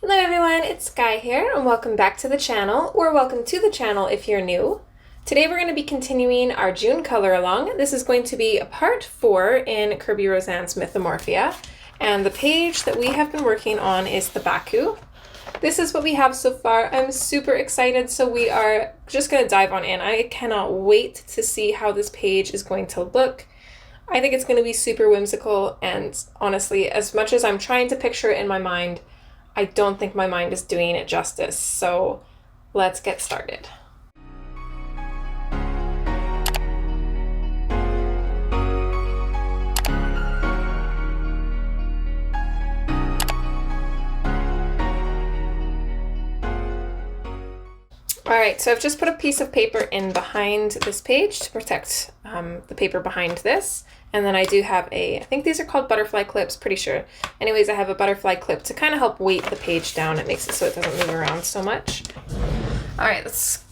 Hello everyone, it's Sky here and welcome back to the channel, or welcome to the channel if you're new. Today we're going to be continuing our June color along. This is going to be a part 4 in Kerby Rosanes' Mythomorphia, and the page that we have been working on is the Baku. This is what we have so far. I'm super excited, so we are just going to dive on in. I cannot wait to see how this page is going to look. I think it's going to be super whimsical, and honestly, as much as I'm trying to picture it in my mind, I don't think my mind is doing it justice, so let's get started. Alright, so I've just put a piece of paper in behind this page to protect the paper behind this. And then I do have I think these are called butterfly clips, pretty sure. Anyways, I have a butterfly clip to kind of help weight the page down. It makes it so it doesn't move around so much. Alright, let's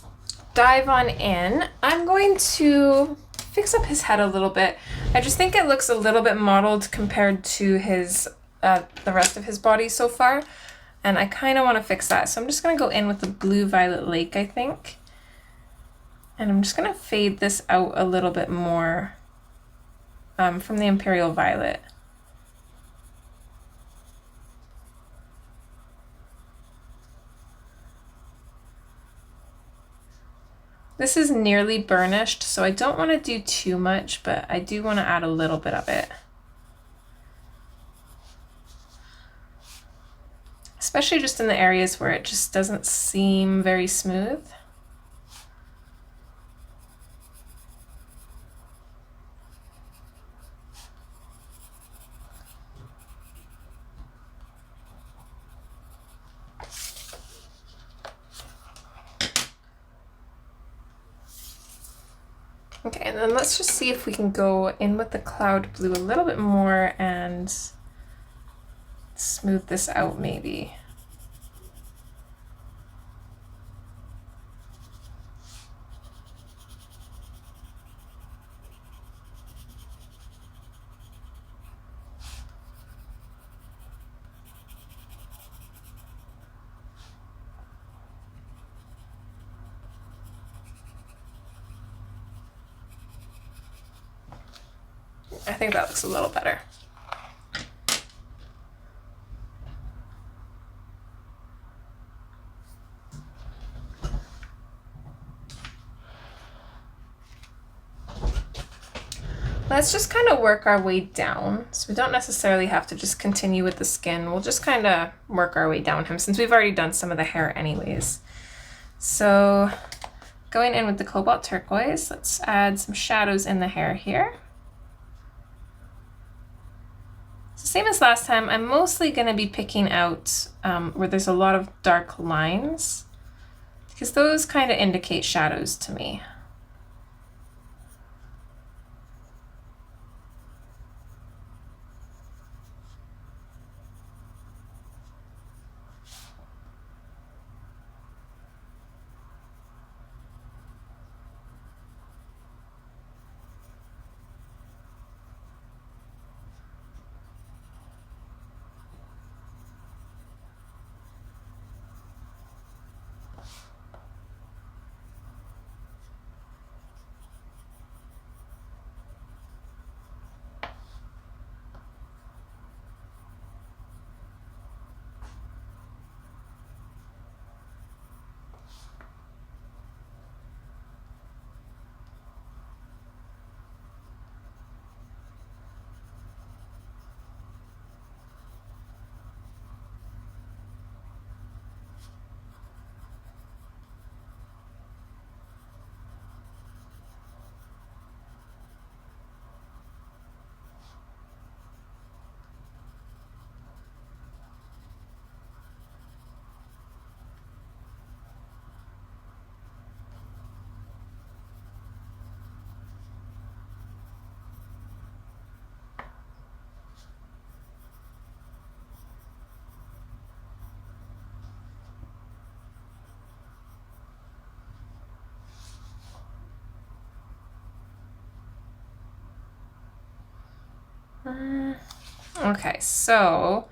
dive on in. I'm going to fix up his head a little bit. I just think it looks a little bit mottled compared to his the rest of his body so far. And I kind of want to fix that. So I'm just going to go in with the Blue Violet Lake, I think. And I'm just going to fade this out a little bit more from the Imperial Violet. This is nearly burnished, so I don't want to do too much, but I do want to add a little bit of it. Especially just in the areas where it just doesn't seem very smooth. Okay, and then let's just see if we can go in with the cloud blue a little bit more and smooth this out maybe. I think that looks a little better. Let's just kind of work our way down. So we don't necessarily have to just continue with the skin. We'll just kind of work our way down him since we've already done some of the hair anyways. So going in with the Cobalt Turquoise, let's add some shadows in the hair here. So same as last time, I'm mostly going to be picking out where there's a lot of dark lines because those kind of indicate shadows to me. Okay, so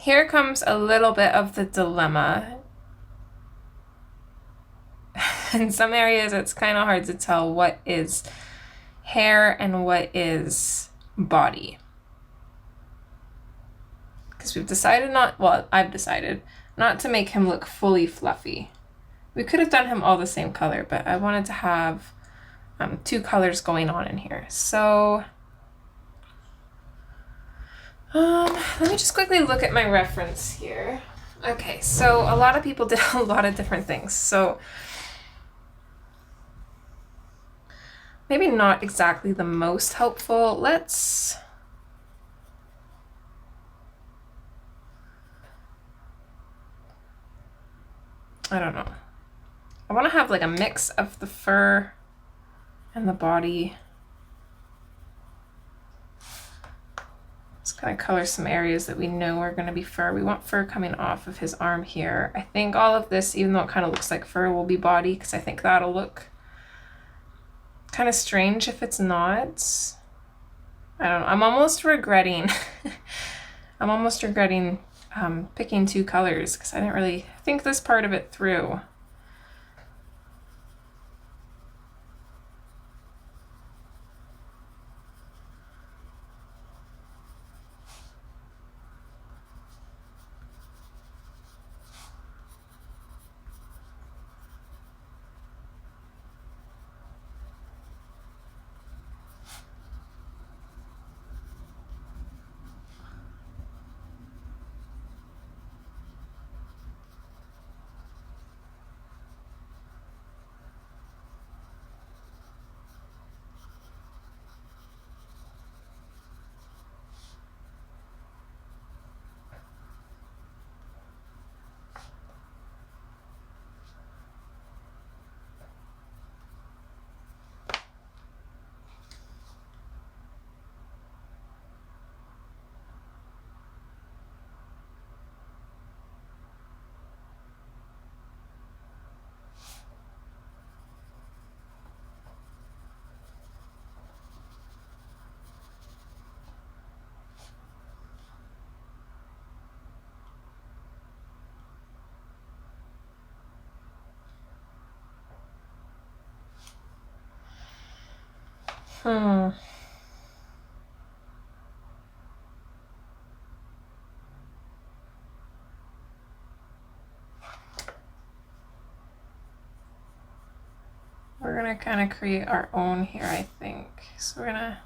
here comes a little bit of the dilemma. In some areas, it's kind of hard to tell what is hair and what is body. Because we've decided I've decided not to make him look fully fluffy. We could have done him all the same color, but I wanted to have two colors going on in here. So let me just quickly look at my reference here. Okay, so a lot of people did a lot of different things. So maybe not exactly the most helpful. I don't know. I want to have like a mix of the fur and the body. Let's kind of color some areas that we know are going to be fur. We want fur coming off of his arm here. I think all of this, even though it kind of looks like fur, will be body, because I think that'll look kind of strange if it's not. I don't know. I'm almost regretting picking two colors, because I didn't really think this part of it through. We're gonna kind of create our own here, I think. So we're gonna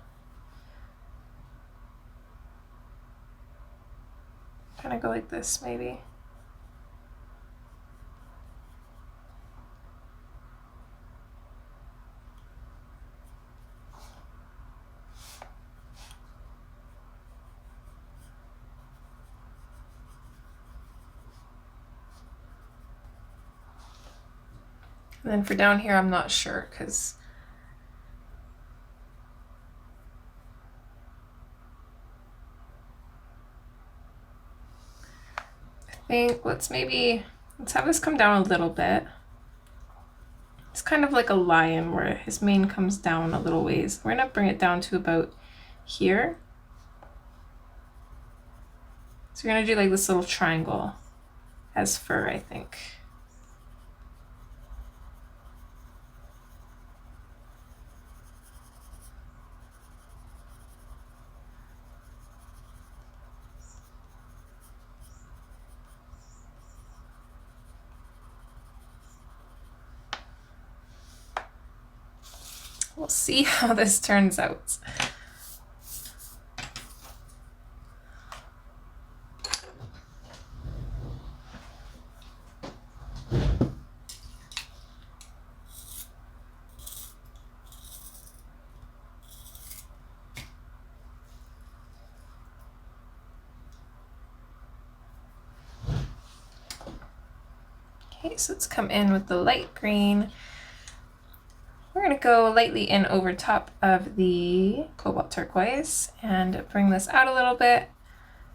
kind of go like this, maybe. And then for down here, I'm not sure, because I think let's have this come down a little bit. It's kind of like a lion where his mane comes down a little ways. We're gonna bring it down to about here. So we're gonna do like this little triangle as fur, I think. We'll see how this turns out. Okay, so let's come in with the light green. We're going to go lightly in over top of the cobalt turquoise and bring this out a little bit.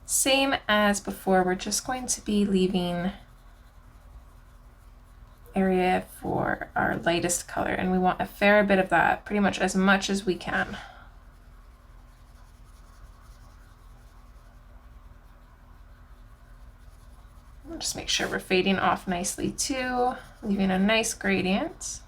Same as before, we're just going to be leaving area for our lightest color, and we want a fair bit of that, pretty much as we can. just make sure we're fading off nicely too, leaving a nice gradient.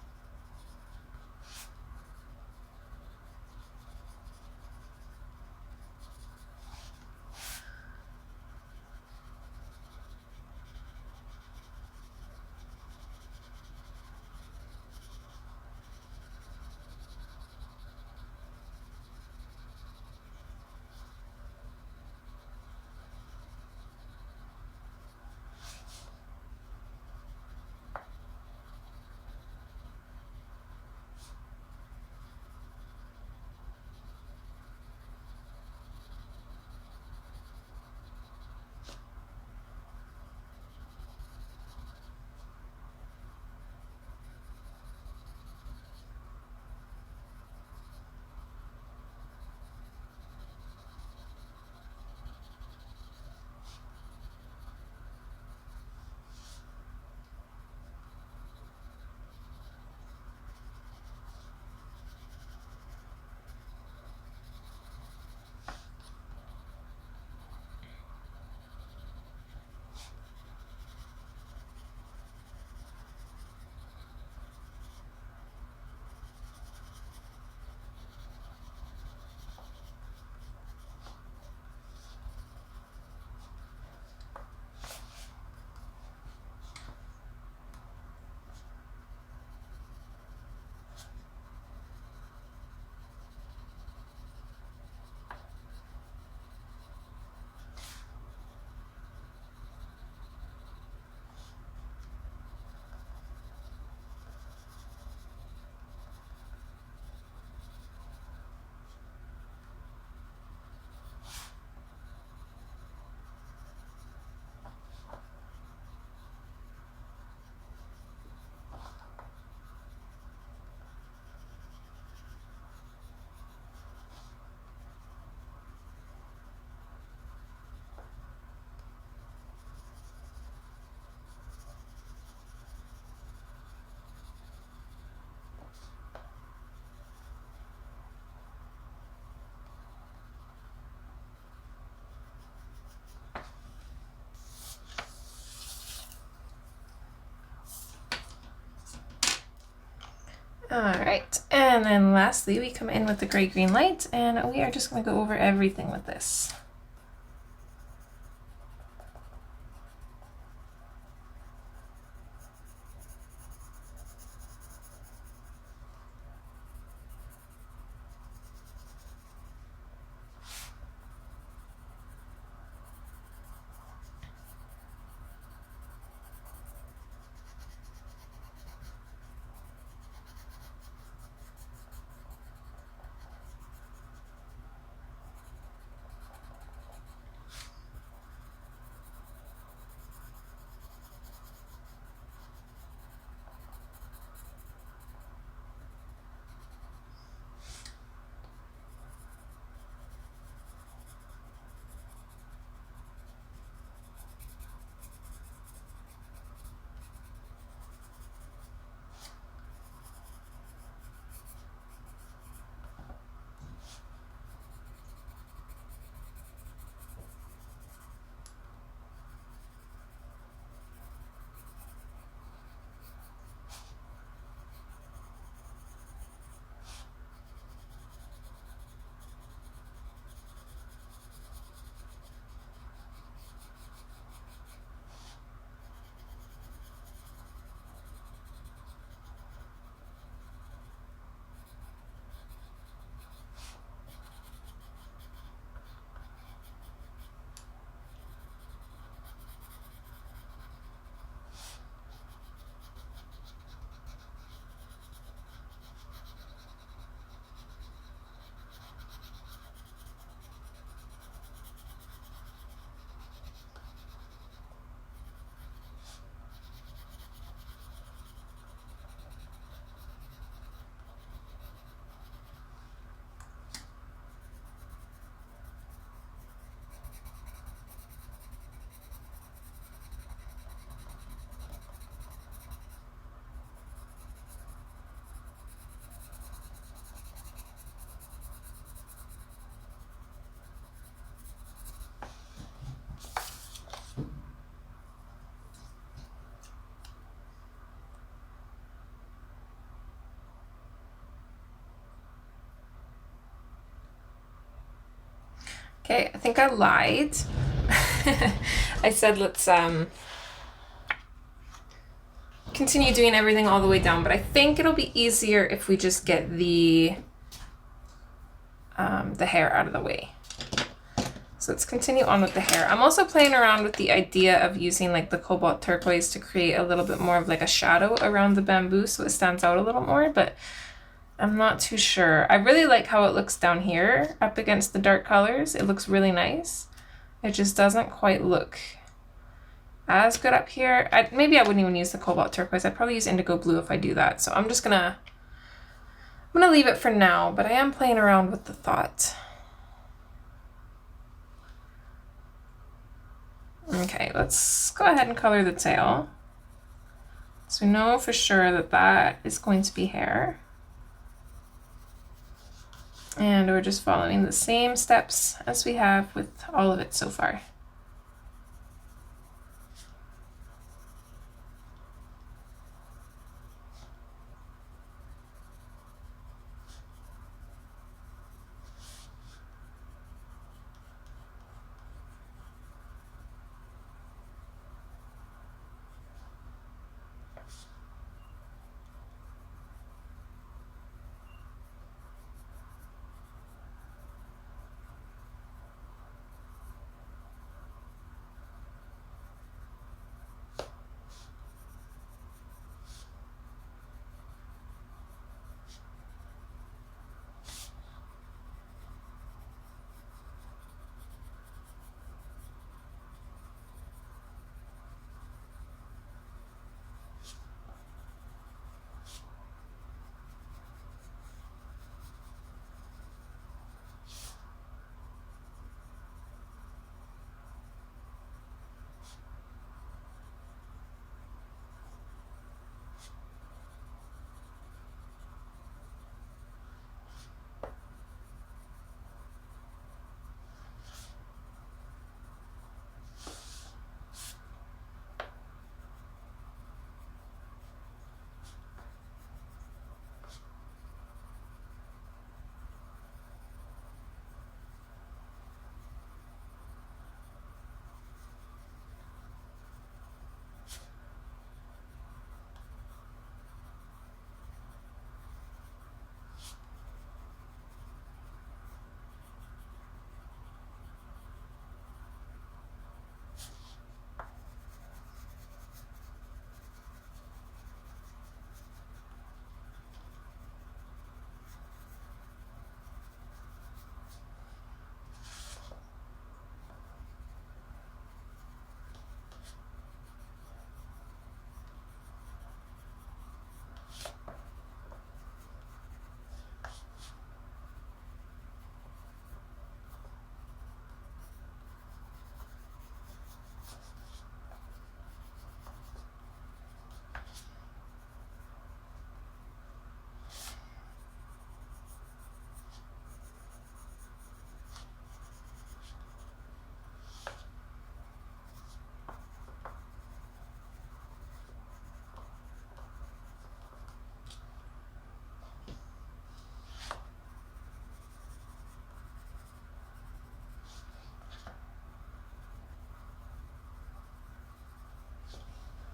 All right, and then lastly, we come in with the gray-green light, and we are just going to go over everything with this. Okay, I think I lied. I said let's continue doing everything all the way down, but I think it'll be easier if we just get the hair out of the way. So let's continue on with the hair. I'm also playing around with the idea of using like the cobalt turquoise to create a little bit more of like a shadow around the bamboo so it stands out a little more, but I'm not too sure. I really like how it looks down here up against the dark colors. It looks really nice. It just doesn't quite look as good up here. Maybe I wouldn't even use the cobalt turquoise. I'd probably use indigo blue if I do that. So I'm gonna leave it for now, but I am playing around with the thought. Okay, let's go ahead and color the tail. So we know for sure that that is going to be hair. And we're just following the same steps as we have with all of it so far.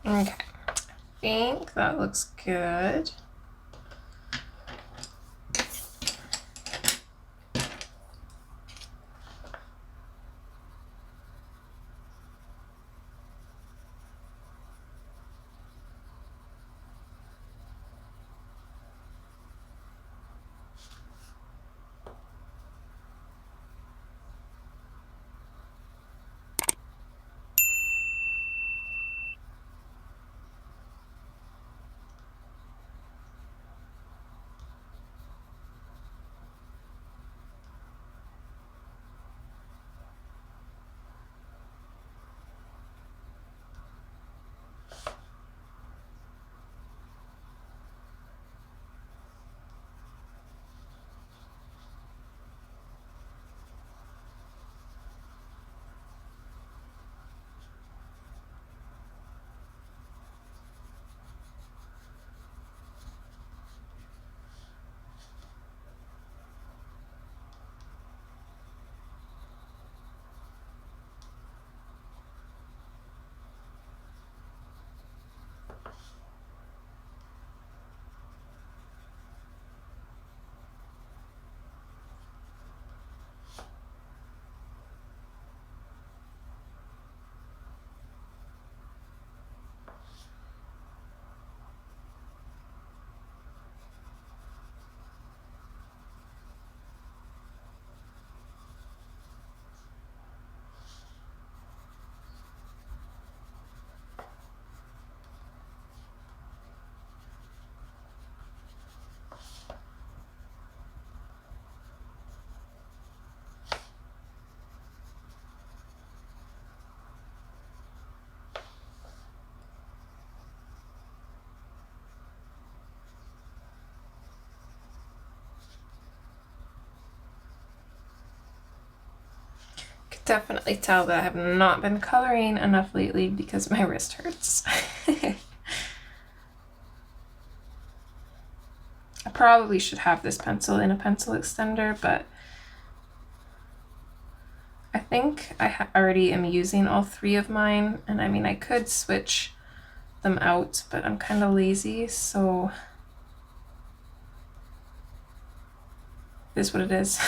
Okay, I think that looks good. definitely tell that I have not been coloring enough lately because my wrist hurts. I probably should have this pencil in a pencil extender, but I think I already am using all three of mine, and I mean I could switch them out, but I'm kind of lazy, so it is what it is.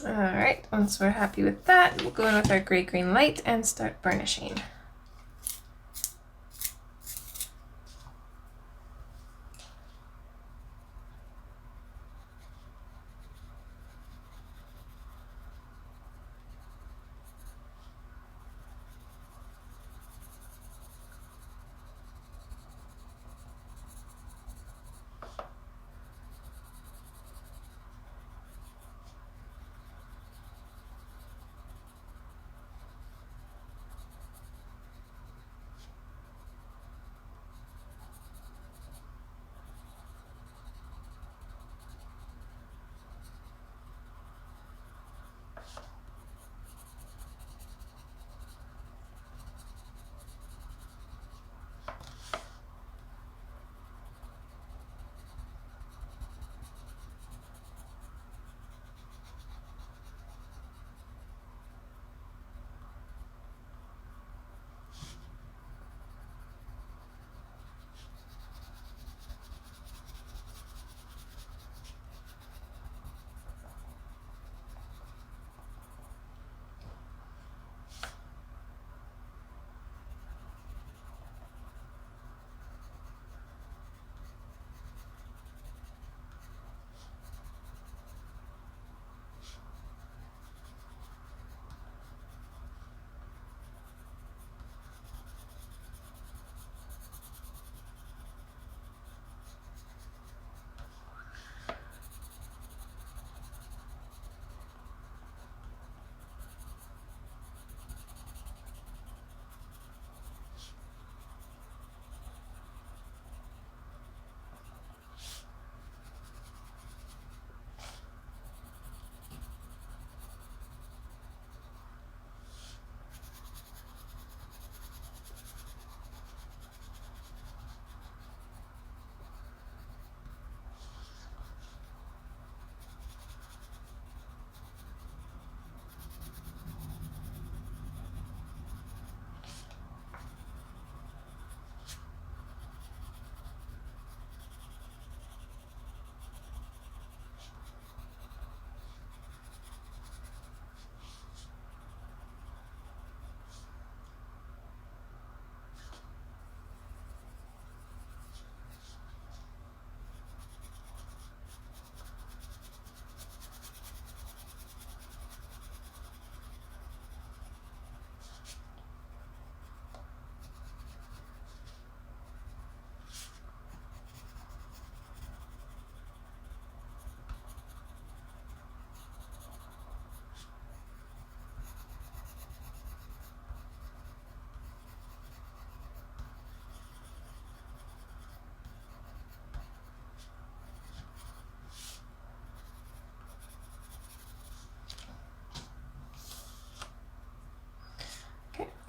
All right, once we're happy with that, we'll go in with our gray-green light and start burnishing.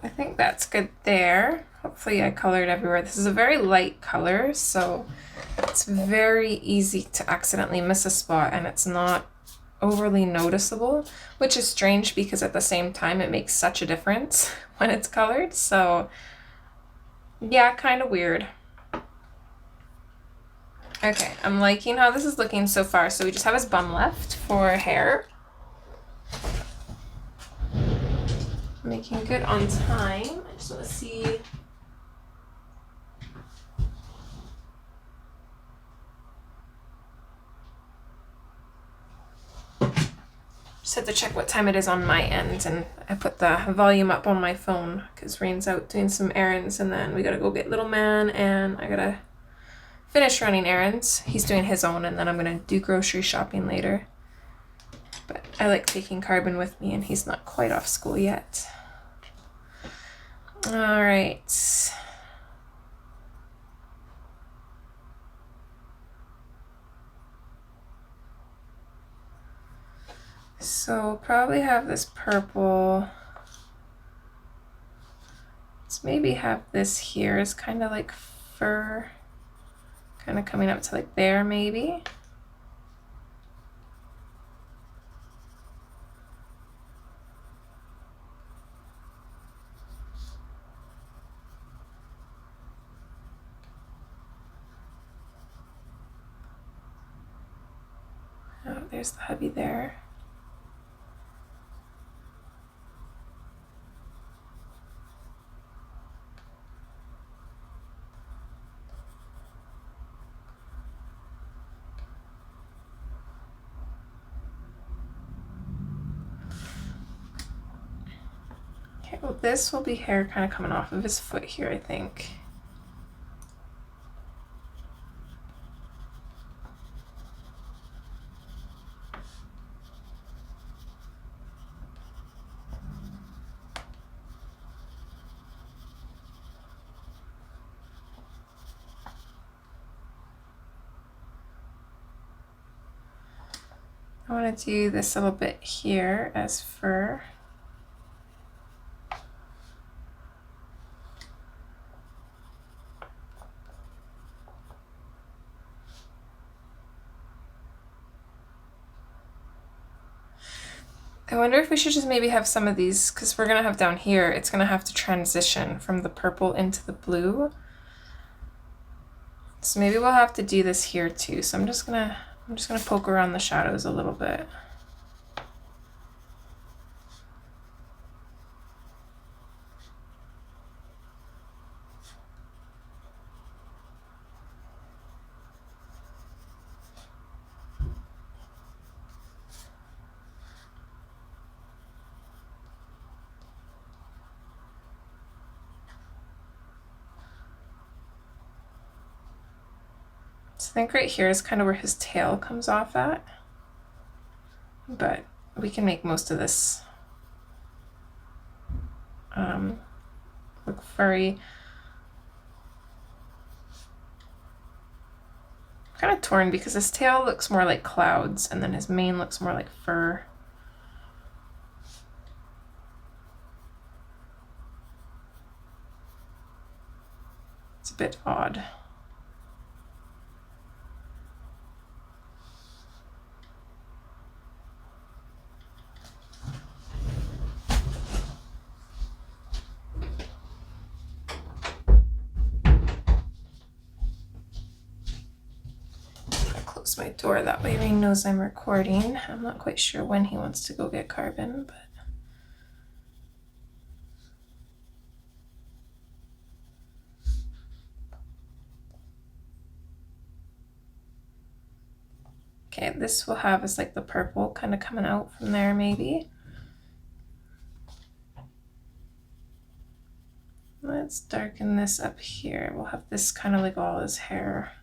I think that's good there. Hopefully I colored everywhere. This is a very light color, so it's very easy to accidentally miss a spot, and it's not overly noticeable, which is strange because at the same time it makes such a difference when it's colored. So yeah, kind of weird. Okay, I'm liking how this is looking so far. So we just have his bum left for hair. Making good on time. I just want to see. Just had to check what time it is on my end, and I put the volume up on my phone because Rain's out doing some errands, and then we gotta go get little man, and I gotta finish running errands. He's doing his own, and then I'm gonna do grocery shopping later. But I like taking Carbon with me, and he's not quite off school yet. All right. So probably have this purple. Let's maybe have this here as kind of like fur, kind of coming up to like there maybe. Oh, there's the hubby there. Okay, well this will be hair kind of coming off of his foot here, I think. I want to do this a little bit here as fur. I wonder if we should just maybe have some of these, because we're going to have down here, it's going to have to transition from the purple into the blue. So maybe we'll have to do this here too. So I'm just gonna poke around the shadows a little bit. So I think right here is kind of where his tail comes off at, but we can make most of this look furry. Kind of torn because his tail looks more like clouds and then his mane looks more like fur. It's a bit odd. Close my door, that way Rain knows I'm recording. I'm not quite sure when he wants to go get Carbon, but okay, this will have us like the purple kind of coming out from there maybe. Let's darken this up here. We'll have this kind of like all his hair.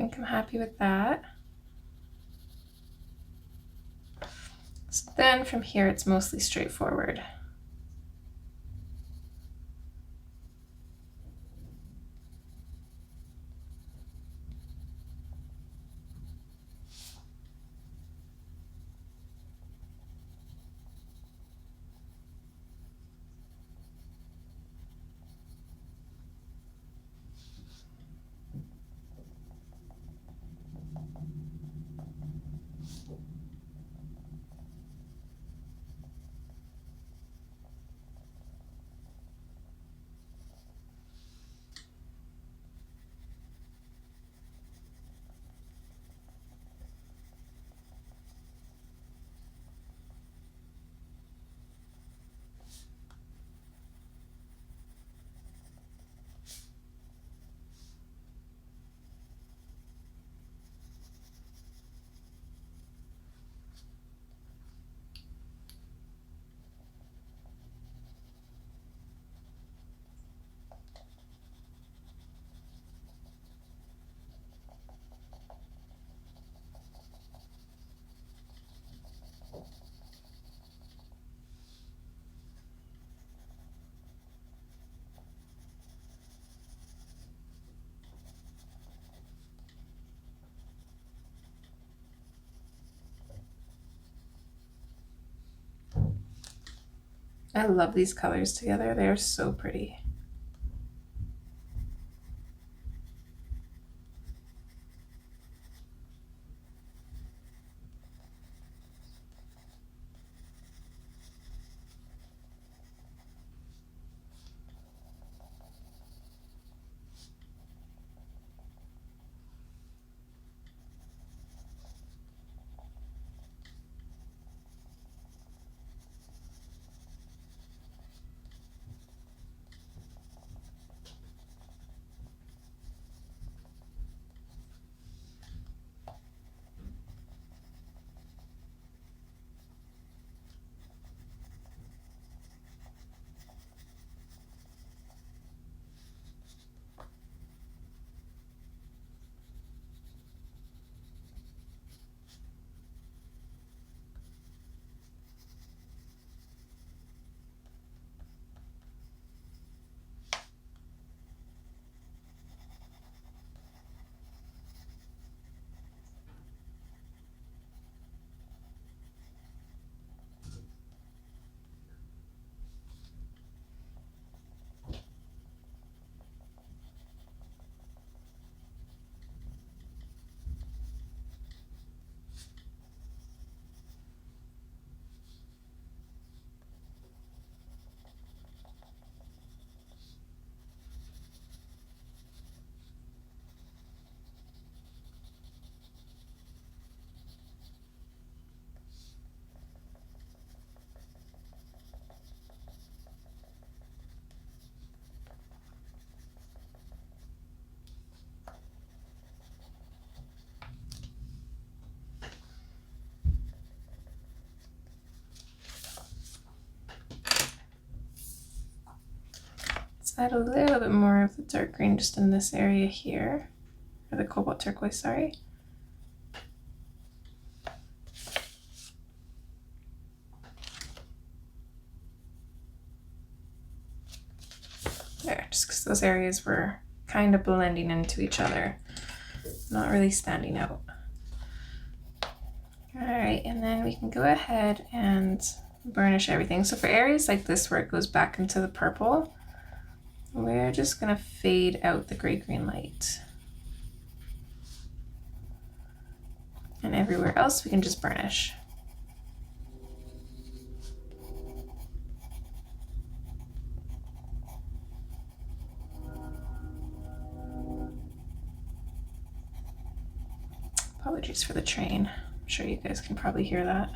think I'm happy with that. So then from here, it's mostly straightforward. I love these colors together. They're so pretty. Add a little bit more of the dark green just in this area here, or the cobalt turquoise, sorry. There, just because those areas were kind of blending into each other, not really standing out. All right, and then we can go ahead and burnish everything. So for areas like this where it goes back into the purple, we're just gonna fade out the gray-green light. And everywhere else we can just burnish. Apologies for the train. I'm sure you guys can probably hear that.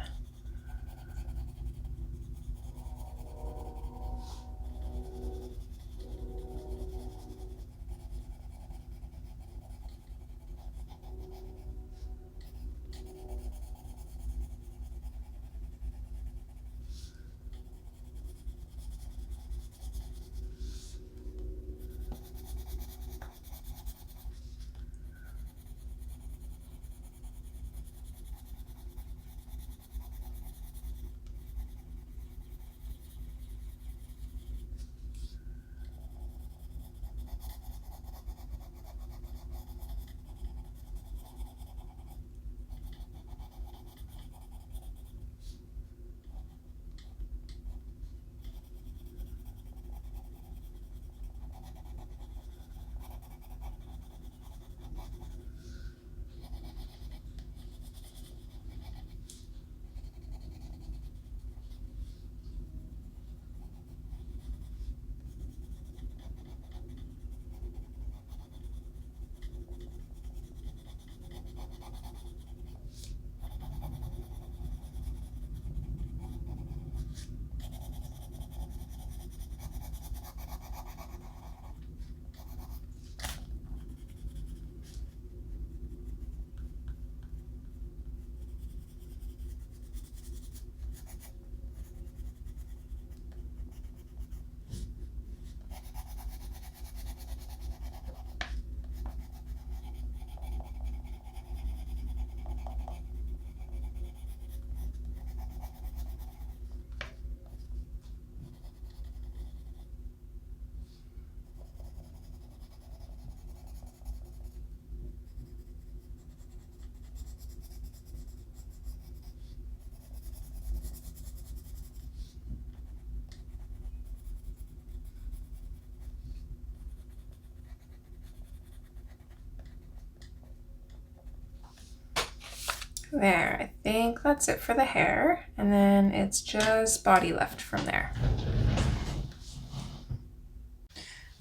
There, I think that's it for the hair, and then it's just body left from there.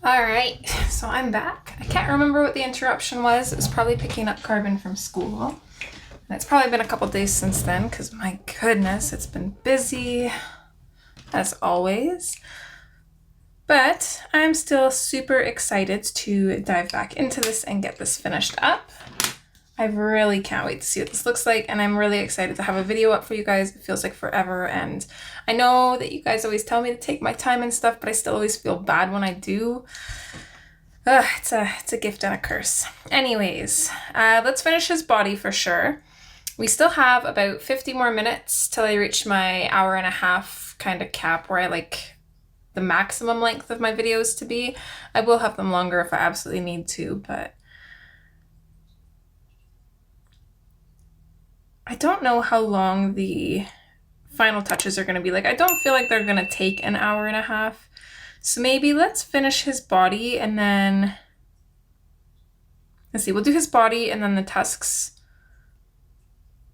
All right, so I'm back. I can't remember what the interruption was. It was probably picking up Carbon from school. And it's probably been a couple days since then, because my goodness, it's been busy as always. But I'm still super excited to dive back into this and get this finished up. I really can't wait to see what this looks like, and I'm really excited to have a video up for you guys. It feels like forever, and I know that you guys always tell me to take my time and stuff, but I still always feel bad when I do. It's a gift and a curse. Anyways, let's finish his body for sure. We still have about 50 more minutes till I reach my hour and a half kind of cap where I like the maximum length of my videos to be. I will have them longer if I absolutely need to, but I don't know how long the final touches are going to be. Like, I don't feel like they're going to take an hour and a half. So maybe let's finish his body and then, let's see, we'll do his body and then the tusks.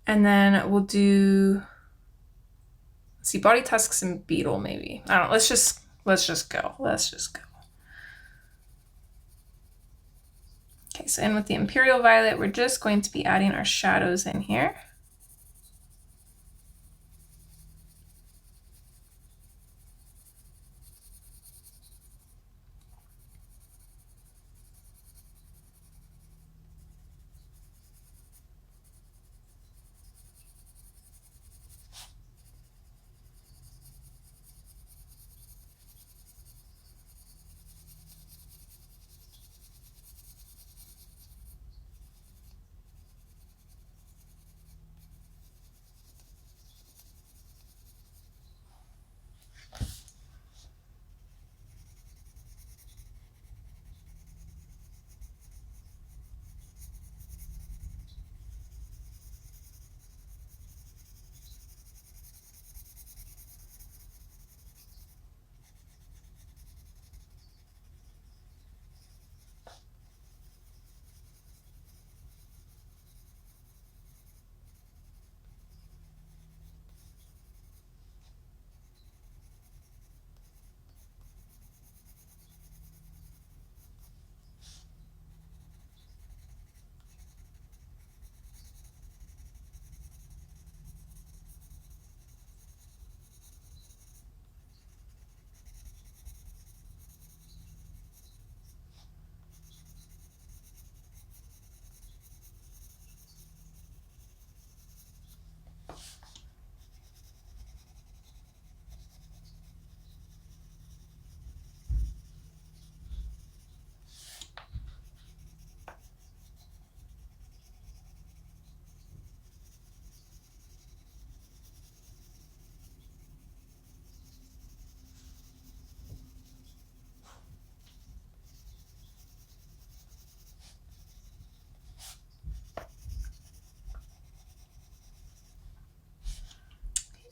And then we'll do, let's see, body, tusks, and beetle maybe. I don't know, let's just go. Okay, so in with the Imperial Violet, we're just going to be adding our shadows in here.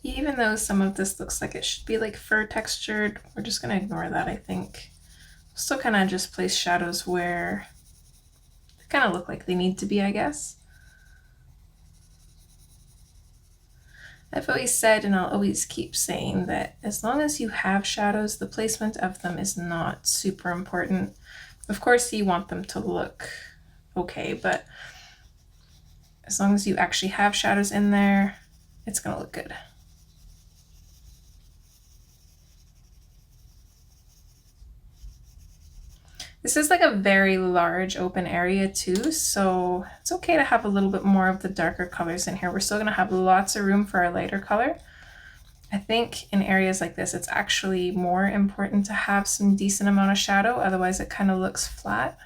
Even though some of this looks like it should be like fur textured, we're just gonna ignore that, I think. Still kind of just place shadows where they kind of look like they need to be, I guess. I've always said, and I'll always keep saying, that as long as you have shadows, the placement of them is not super important. Of course, you want them to look okay, but as long as you actually have shadows in there, it's gonna look good. This is like a very large open area too, so it's okay to have a little bit more of the darker colors in here. We're still gonna have lots of room for our lighter color. I think in areas like this, it's actually more important to have some decent amount of shadow, otherwise it kind of looks flat.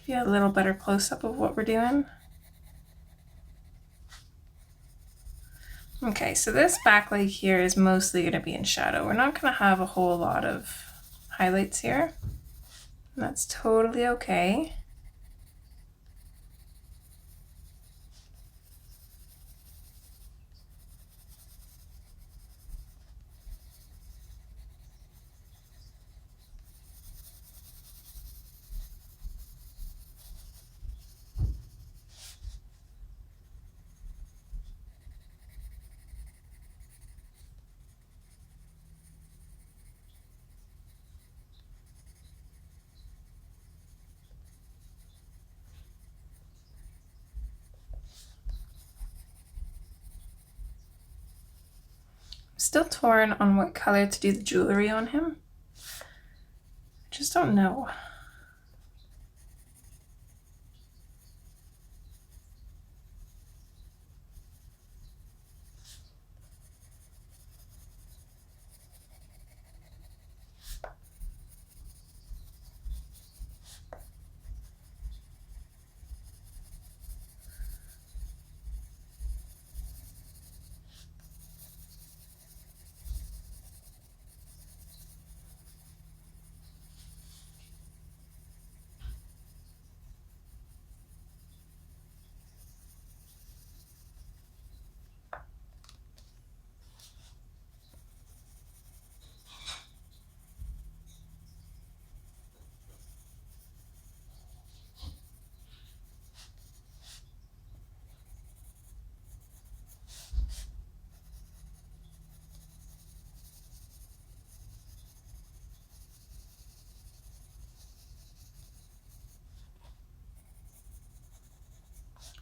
Give you a little better close-up of what we're doing. Okay, so this back leg here is mostly going to be in shadow. We're not going to have a whole lot of highlights here. And that's totally okay. Still torn on what color to do the jewelry on him. I just don't know.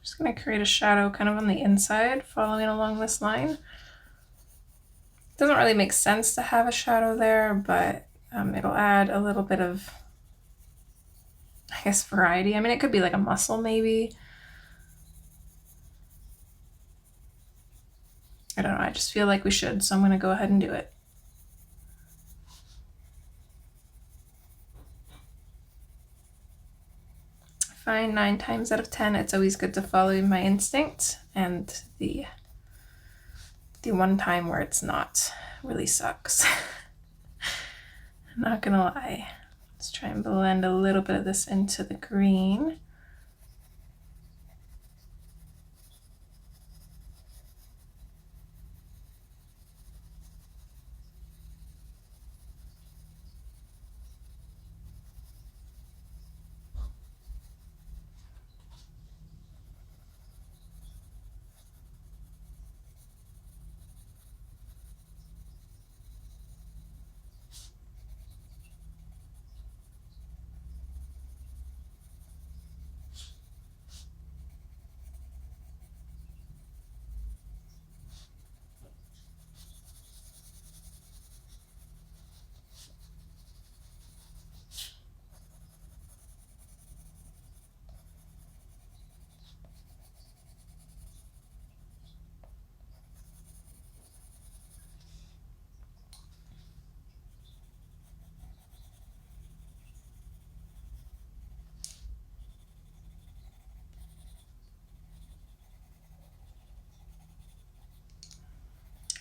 Just going to create a shadow kind of on the inside, following along this line. It doesn't really make sense to have a shadow there, but it'll add a little bit of, I guess, variety. I mean, it could be like a muscle maybe. I don't know, I just feel like we should, so I'm going to go ahead and do it. I find 9 times out of 10 it's always good to follow my instinct, and the one time where it's not really sucks. I'm not gonna lie. Let's try and blend a little bit of this into the green.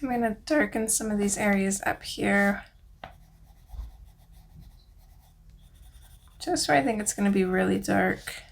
I'm going to darken some of these areas up here, just where I think it's going to be really dark.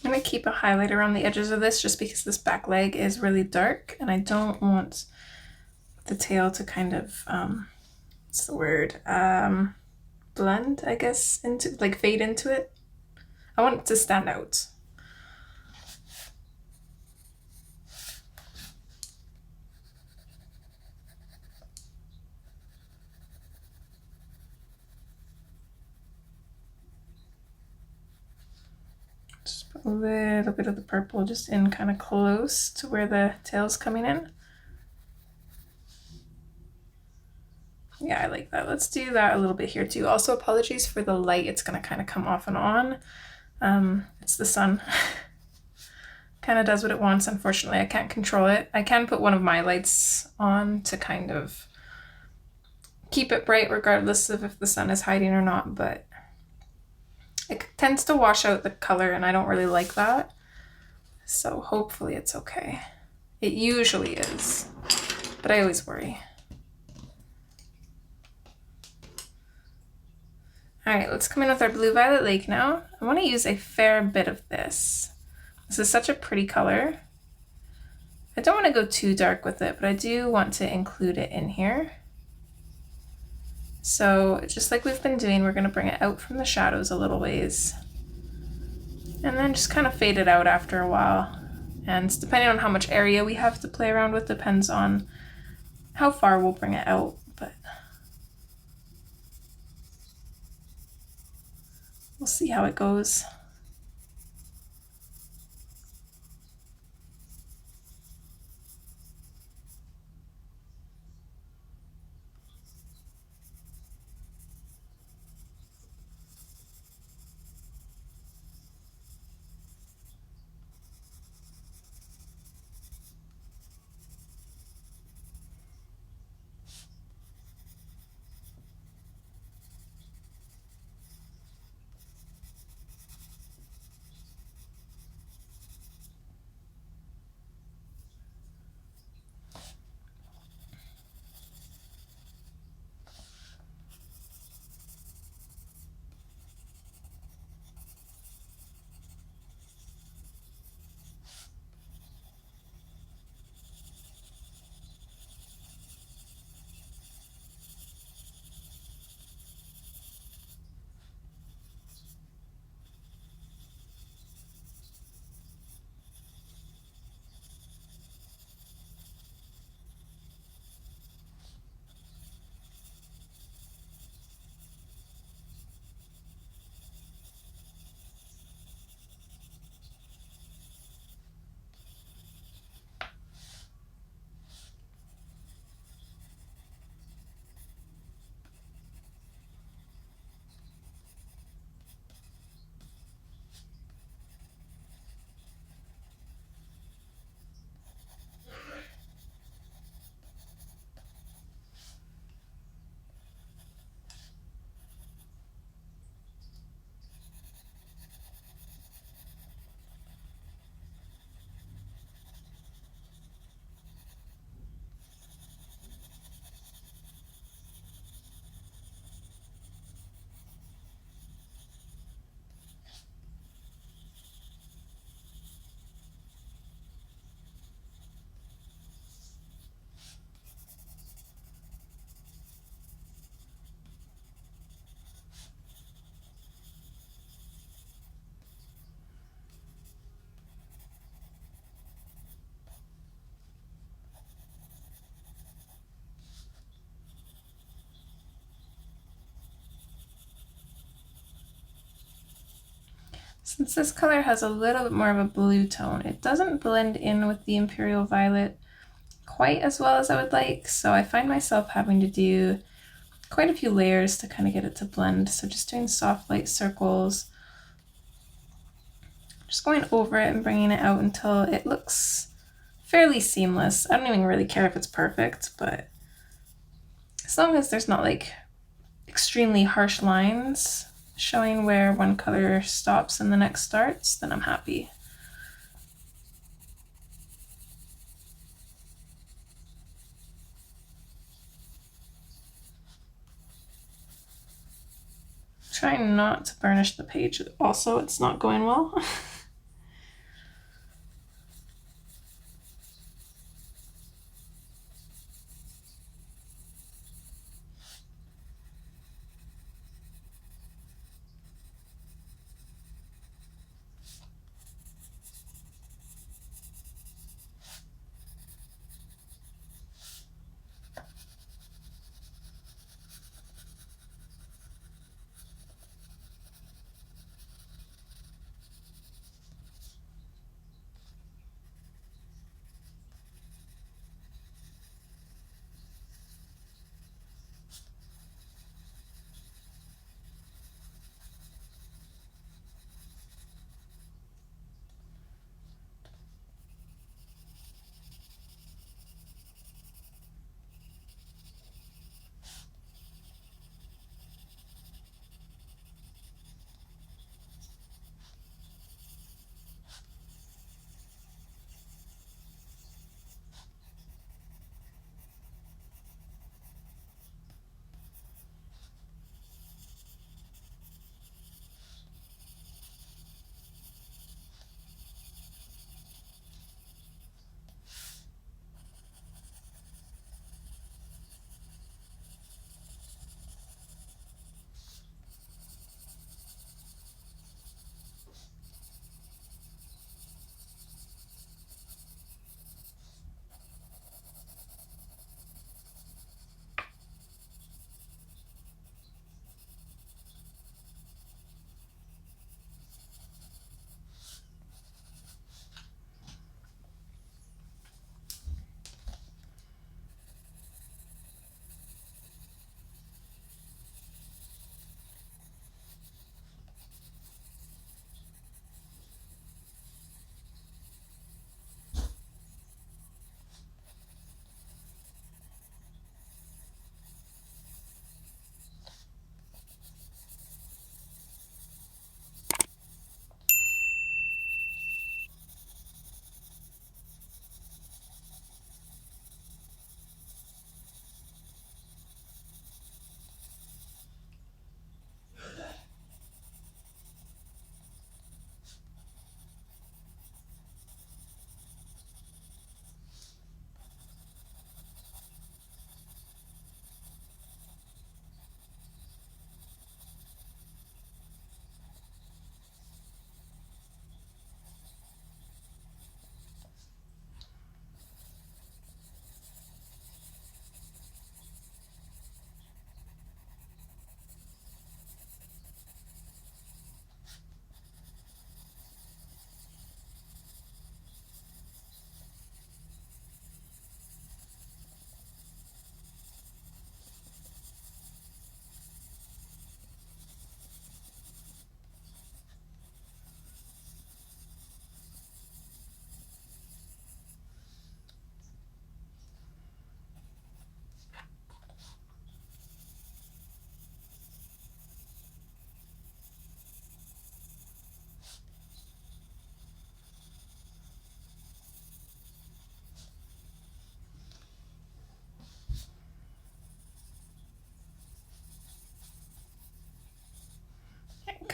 I'm going to keep a highlight around the edges of this just because this back leg is really dark and I don't want the tail to kind of, what's the word, blend, I guess, into, like fade into it. I want it to stand out. Just put a little bit of the purple just in kind of close to where the tail's coming in. Yeah, I like that. Let's do that a little bit here too. Also, apologies for the light. It's going to kind of come off and on. It's the sun. Kind of does what it wants. Unfortunately, I can't control it. I can put one of my lights on to kind of keep it bright regardless of if the sun is hiding or not, but it tends to wash out the color and I don't really like that. So hopefully it's okay. It usually is, but I always worry. All right, let's come in with our Blue Violet Lake now. I want to use a fair bit of this. This is such a pretty color. I don't want to go too dark with it, but I do want to include it in here. So just like we've been doing, we're going to bring it out from the shadows a little ways. And then just kind of fade it out after a while. And depending on how much area we have to play around with depends on how far we'll bring it out. But we'll see how it goes. Since this color has a little bit more of a blue tone, it doesn't blend in with the Imperial Violet quite as well as I would like, so I find myself having to do quite a few layers to kind of get it to blend. So just doing soft light circles, just going over it and bringing it out until it looks fairly seamless. I don't even really care if it's perfect, but as long as there's not like extremely harsh lines showing where one color stops and the next starts, then I'm happy. Trying not to burnish the page. Also, it's not going well.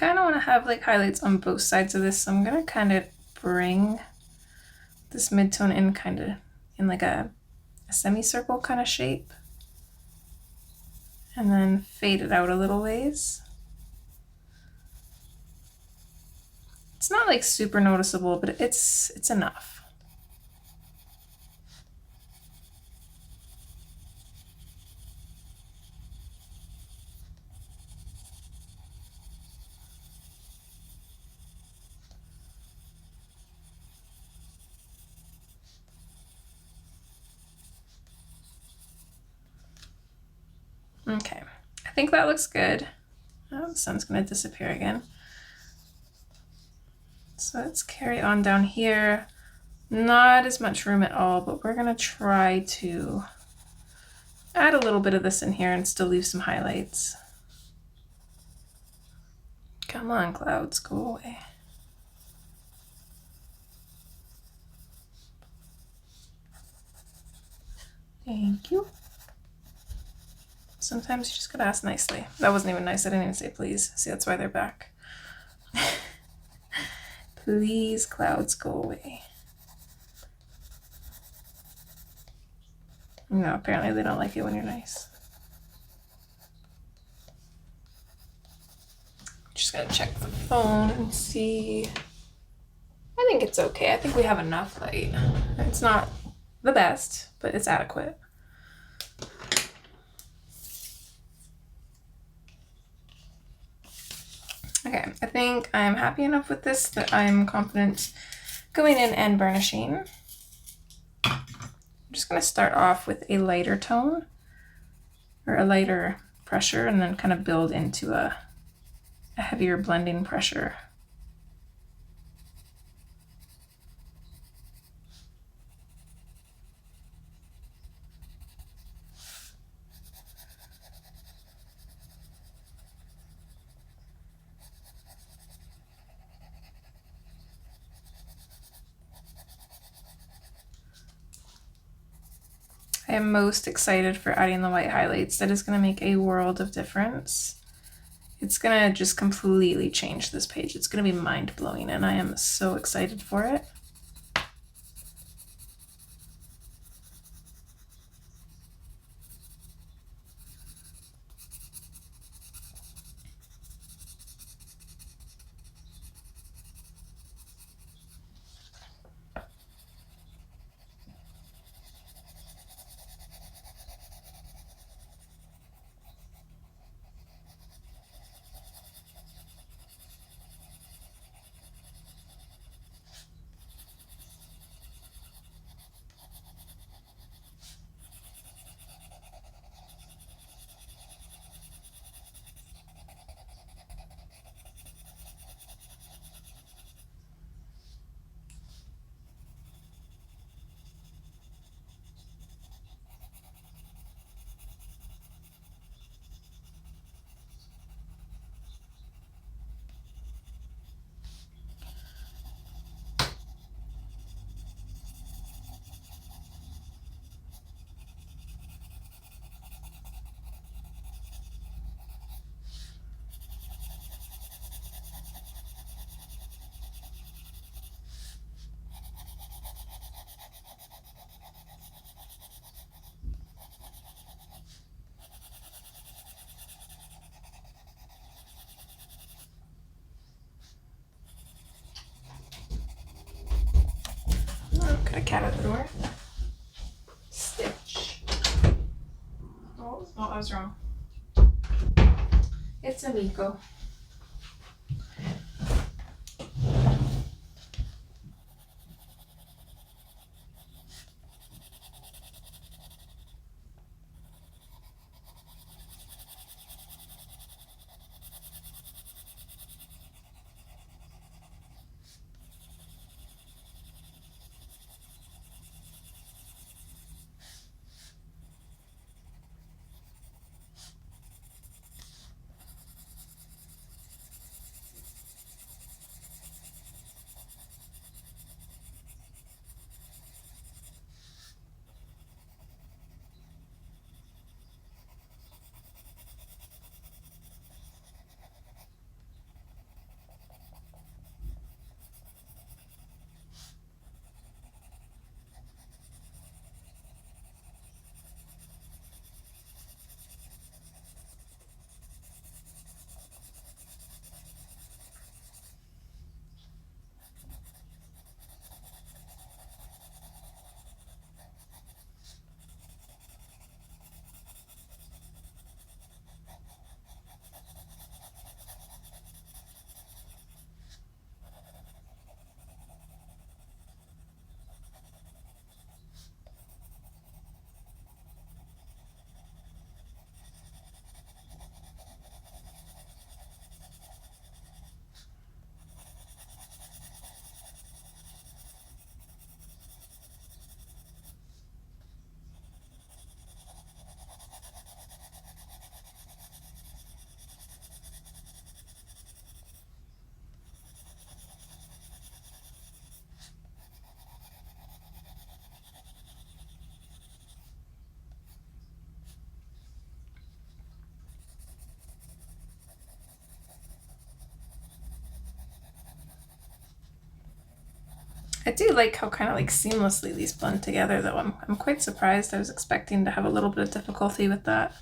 kind of want to have like highlights on both sides of this, so I'm gonna kind of bring this midtone in kind of in like a semicircle kind of shape, and then fade it out a little ways. It's not like super noticeable, but it's enough. Okay, I think that looks good. Oh, the sun's gonna disappear again. So let's carry on down here. Not as much room at all, but we're gonna try to add a little bit of this in here and still leave some highlights. Come on, clouds, go away. Thank you. Sometimes you just gotta ask nicely. That wasn't even nice, I didn't even say please. See, that's why they're back. Please, clouds, go away. No, apparently they don't like it when you're nice. Just gotta check the phone and see. I think it's okay. I think we have enough light. It's not the best, but it's adequate. Okay, I think I'm happy enough with this that I'm confident going in and burnishing. I'm just going to start off with a lighter tone or a lighter pressure and then kind of build into a heavier blending pressure. I am most excited for adding the white highlights. That is going to make a world of difference. It's going to just completely change this page. It's going to be mind-blowing, and I am so excited for it. Got a cat at the door. Stitch. Oh, I was wrong. It's a Miko. I do like how kind of like seamlessly these blend together though. I'm quite surprised. I was expecting to have a little bit of difficulty with that.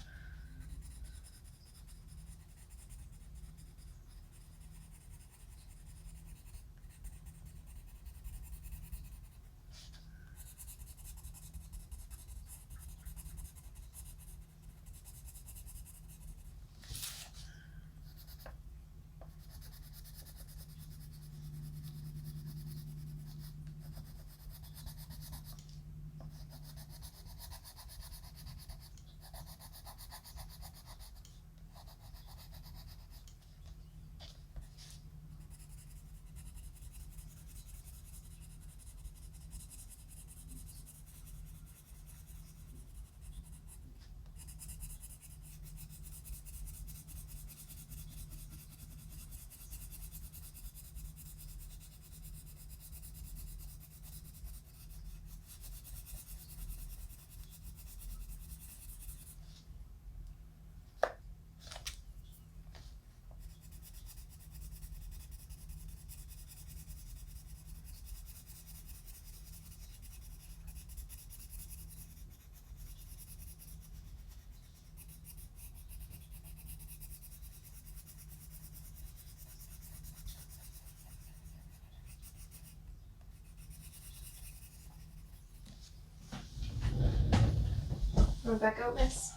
Move back out, miss.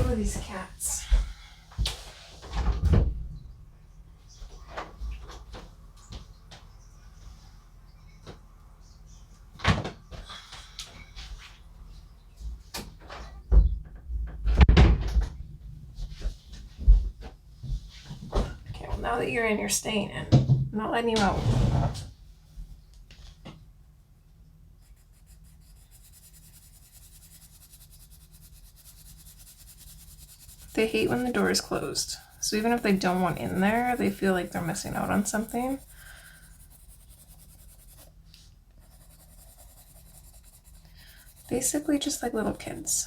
Oh, these cats. Okay, well now that you're in, you're staying in. I'm not letting you out. They hate when the door is closed. So even if they don't want in there, they feel like they're missing out on something. Basically just like little kids.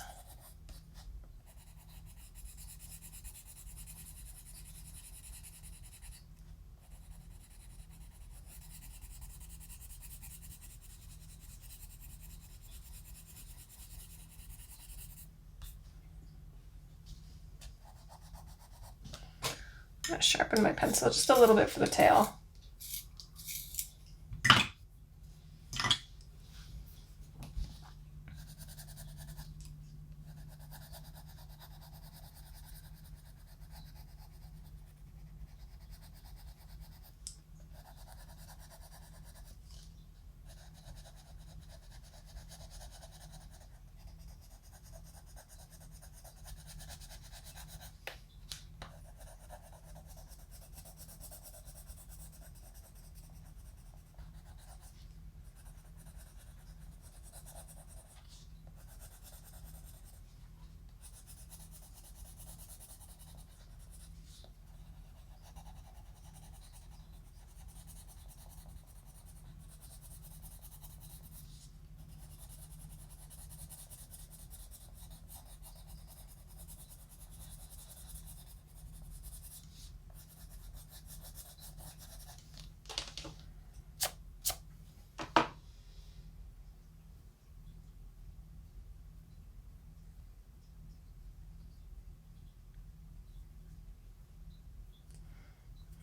I'm gonna sharpen my pencil just a little bit for the tail.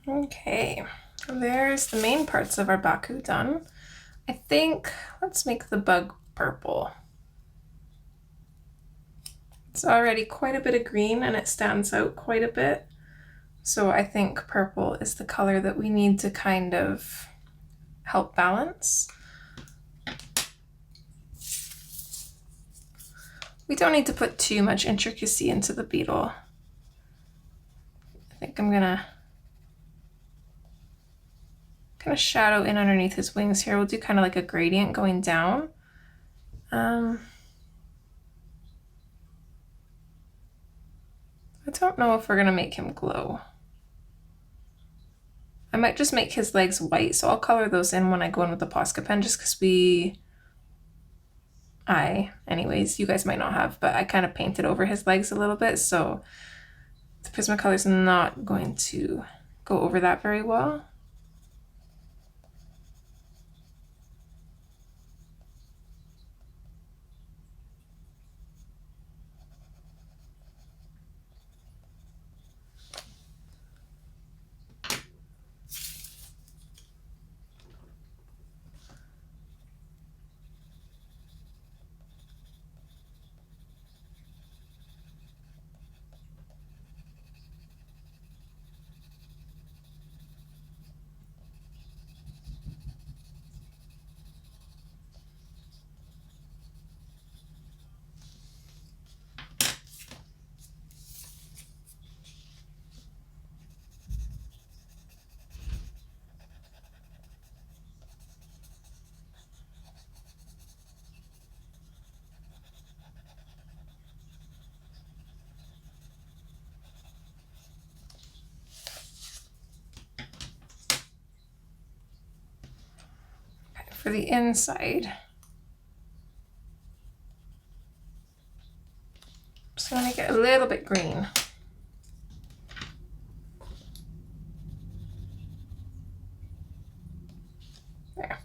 Okay, there's the main parts of our Baku done. I think, let's make the bug purple. It's already quite a bit of green and it stands out quite a bit. So I think purple is the color that we need to kind of help balance. We don't need to put too much intricacy into the beetle. think I'm gonna kind of shadow in underneath his wings here. We'll do kind of like a gradient going down. I don't know if we're gonna make him glow. I might just make his legs white, so I'll color those in when I go in with the Posca pen, just because anyways, you guys might not have, but I kind of painted over his legs a little bit, so the Prismacolor is not going to go over that very well. For the inside, just want to make it a little bit green. There.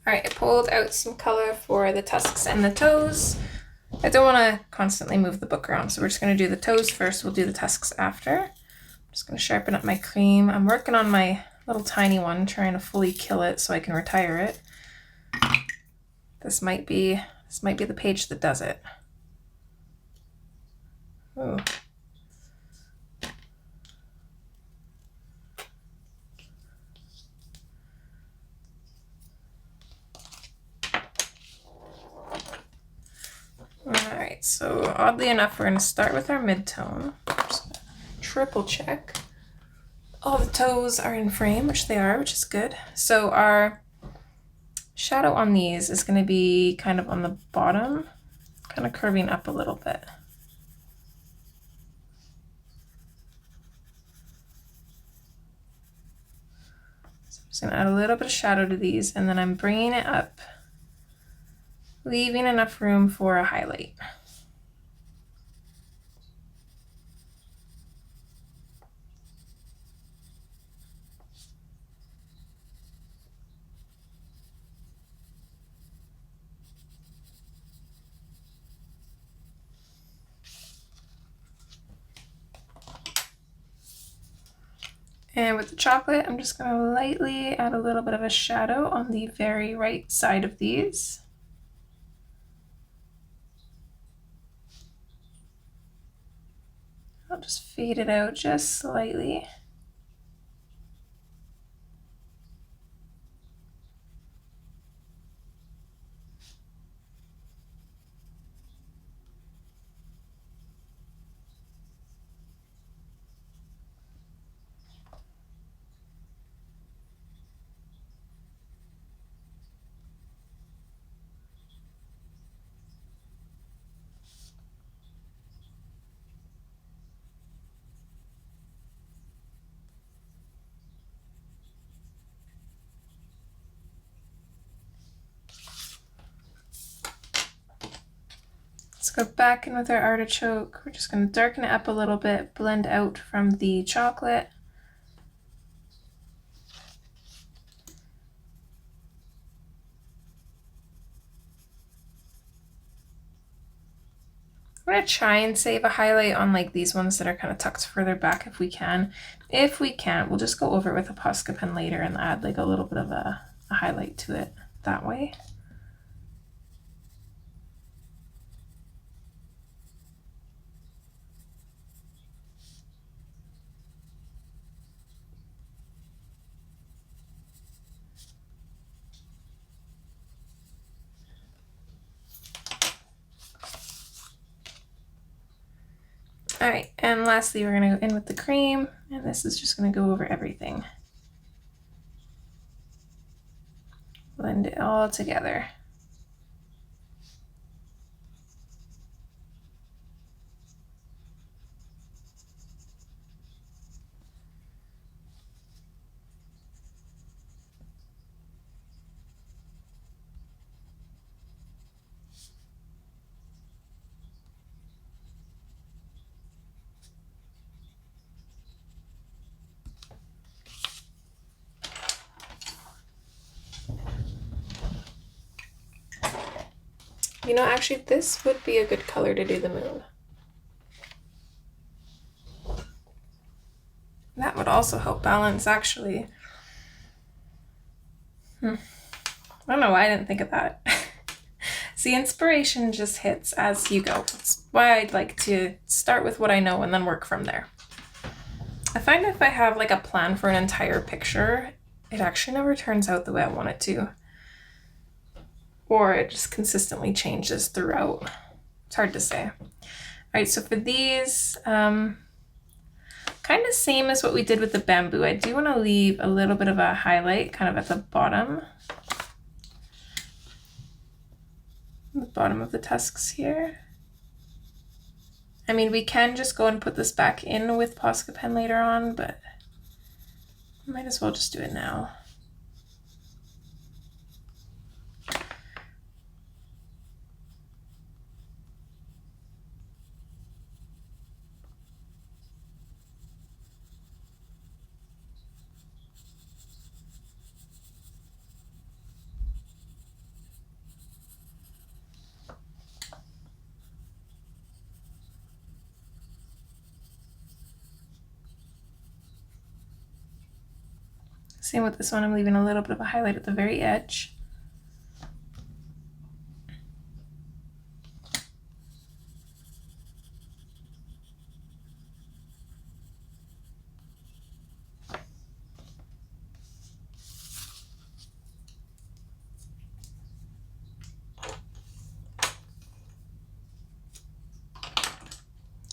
All right, I pulled out some color for the tusks and the toes. I don't want to constantly move the book around, so we're just going to do the toes first. We'll do the tusks after. I'm just going to sharpen up my cream. I'm working on my little tiny one, trying to fully kill it so I can retire it. This might be the page that does it. Ooh. Alright, so oddly enough, we're going to start with our mid-tone. Just triple check. All the toes are in frame, which they are, which is good. So our shadow on these is going to be kind of on the bottom, kind of curving up a little bit. So I'm just going to add a little bit of shadow to these, and then I'm bringing it up, leaving enough room for a highlight. And with the chocolate, I'm just going to lightly add a little bit of a shadow on the very right side of these. I'll just fade it out just slightly. Let's go back in with our artichoke. We're just going to darken it up a little bit, blend out from the chocolate. I'm going to try and save a highlight on like these ones that are kind of tucked further back if we can. If we can't, we'll just go over it with a Posca pen later and add like a little bit of a highlight to it that way. All right, and lastly, we're gonna go in with the cream, and this is just gonna go over everything. Blend it all together. You know, actually, this would be a good color to do the moon. That would also help balance, actually. I don't know why I didn't think of that. See, inspiration just hits as you go. That's why I'd like to start with what I know and then work from there. I find if I have like a plan for an entire picture, it actually never turns out the way I want it to. Or it just consistently changes throughout. It's hard to say. All right, so for these, kind of same as what we did with the bamboo. I do want to leave a little bit of a highlight kind of at the bottom of the tusks here. I mean, we can just go and put this back in with Posca pen later on, but might as well just do it now. Same with this one, I'm leaving a little bit of a highlight at the very edge.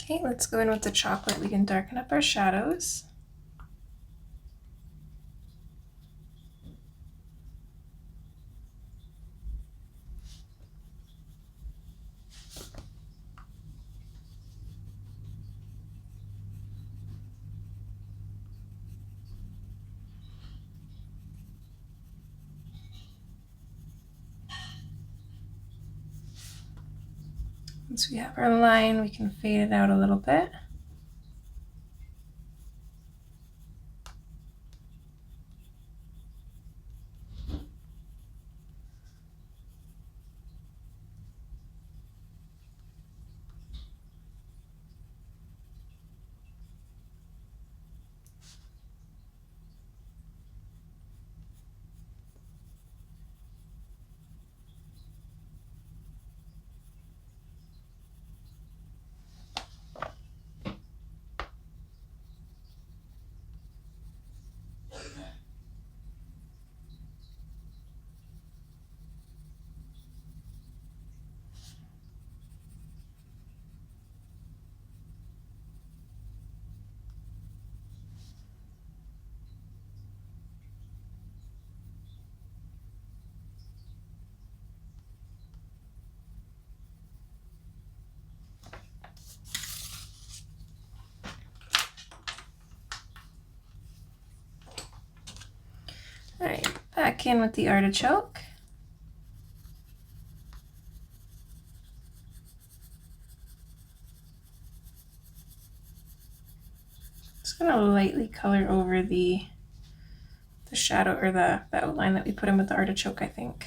Okay, let's go in with the chocolate. We can darken up our shadows. Once we have our line, we can fade it out a little bit. All right, back in with the artichoke. Just gonna lightly color over the shadow or the outline that we put in with the artichoke, I think.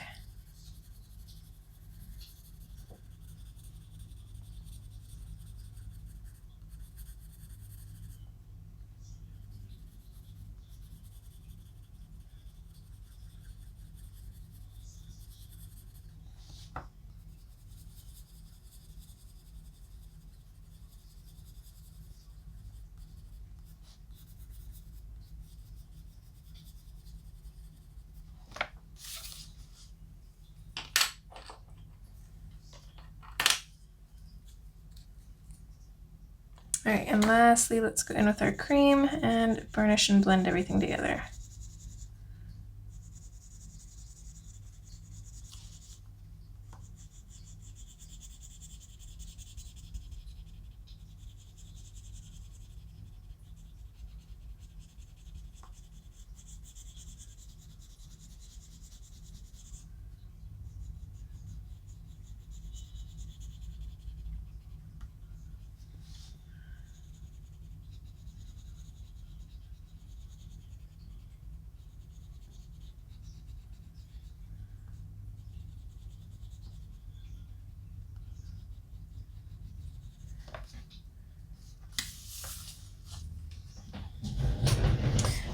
All right, and lastly, let's go in with our cream and burnish and blend everything together.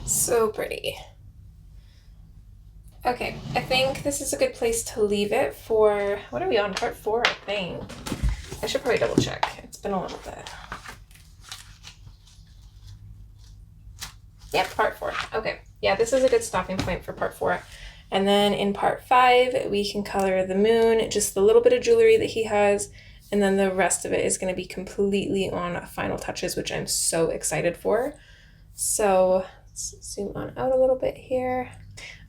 So pretty. Okay, I think this is a good place to leave it for, what are we on, part 4, I think. I should probably double check. It's been a little bit. Yep, part 4. Okay, yeah, this is a good stopping point for part 4. And then in part 5, we can color the moon, just the little bit of jewelry that he has, and then the rest of it is going to be completely on final touches, which I'm so excited for. So let's zoom on out a little bit here.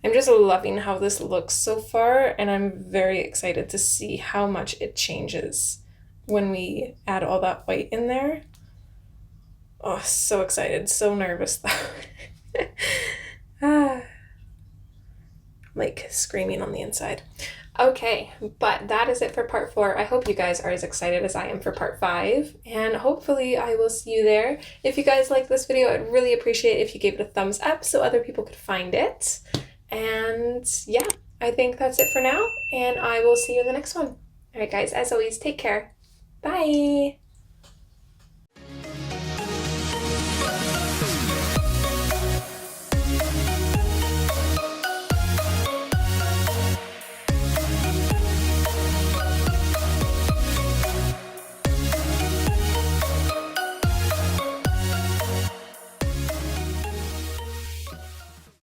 I'm just loving how this looks so far, and I'm very excited to see how much it changes when we add all that white in there. Oh, so excited, so nervous though. Like screaming on the inside. Okay, but that is it for part 4. I hope you guys are as excited as I am for part 5, and hopefully I will see you there. If you guys like this video, I'd really appreciate it if you gave it a thumbs up so other people could find it. And yeah, I think that's it for now, and I will see you in the next one. All right, guys, as always, take care. Bye!